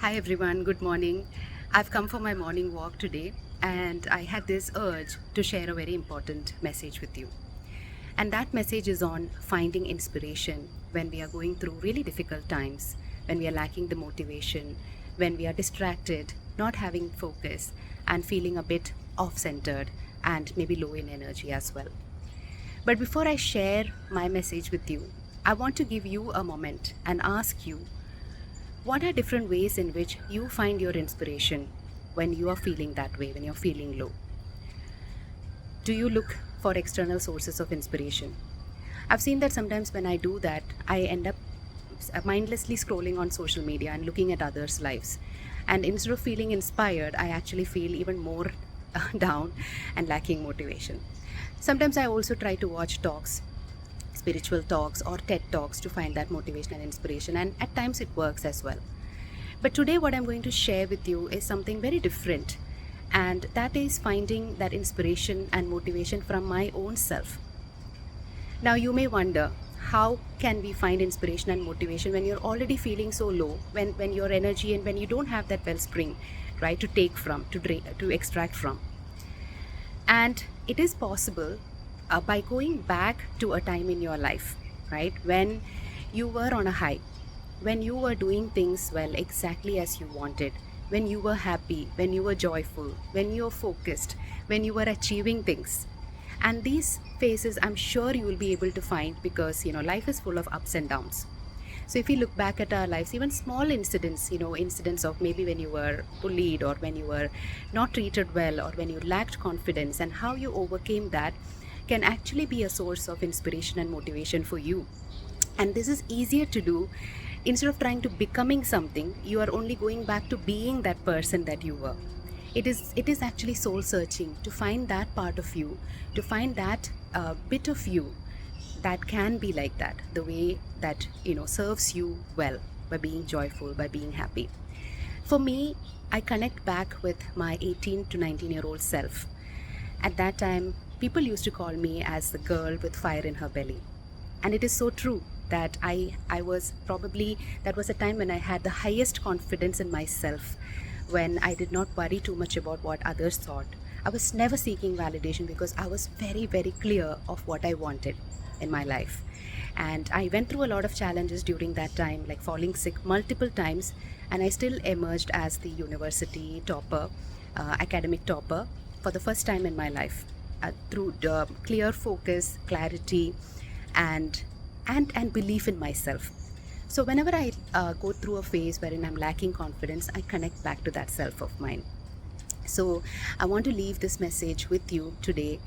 Hi everyone, good morning. I've come for my morning walk today and I had this urge to share a very important message with you. And that message is on finding inspiration when we are going through really difficult times, when we are lacking the motivation, when we are distracted, not having focus, and feeling a bit off centered and maybe low in energy as well. But before I share my message with you, I want to give you a moment and ask you, what are different ways in which you find your inspiration when you are feeling that way, when you're feeling low? Do you look for external sources of inspiration? I've seen that sometimes when I do that, I end up mindlessly scrolling on social media and looking at others' lives. And instead of feeling inspired, I actually feel even more down and lacking motivation. Sometimes I also try to watch talks, spiritual talks or TED talks, to find that motivation and inspiration, and at times it works as well. But today, what I'm going to share with you is something very different, and that is finding that inspiration and motivation from my own self. Now, you may wonder, how can we find inspiration and motivation when you're already feeling so low, when your energy and when you don't have that wellspring, right, to take from, to extract from? And it is possible by going back to a time in your life, right, when you were on a high, when you were doing things well exactly as you wanted, when you were happy, when you were joyful, when you were focused, when you were achieving things. And these phases, I'm sure you will be able to find, because life is full of ups and downs. So if we look back at our lives, even small incidents, incidents of maybe when you were bullied or when you were not treated well or when you lacked confidence, and how you overcame that, can actually be a source of inspiration and motivation for you. And this is easier to do. Instead of trying to becoming something, you are only going back to being that person that you were. It is actually soul searching to find that part of you, to find that bit of you that can be like that, the way that serves you well, by being joyful, by being happy. For me, I connect back with my 18 to 19-year-old self. At that time, people used to call me as the girl with fire in her belly. And it is so true that I was probably, that was a time when I had the highest confidence in myself, when I did not worry too much about what others thought. I was never seeking validation because I was very, very clear of what I wanted in my life. And I went through a lot of challenges during that time, like falling sick multiple times, and I still emerged as the university topper, academic topper, for the first time in my life, through clear focus, clarity, and and belief in myself. So whenever I go through a phase wherein I'm lacking confidence, I connect back to that self of mine. So I want to leave this message with you today.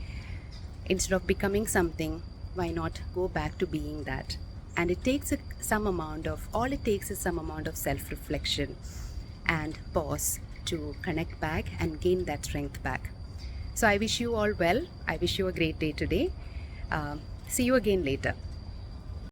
Instead of becoming something, why not go back to being that? And it takes some amount of, all it takes is some amount of self reflection and pause to connect back and gain that strength back. So I wish you all well. I wish you a great day today. See you again later.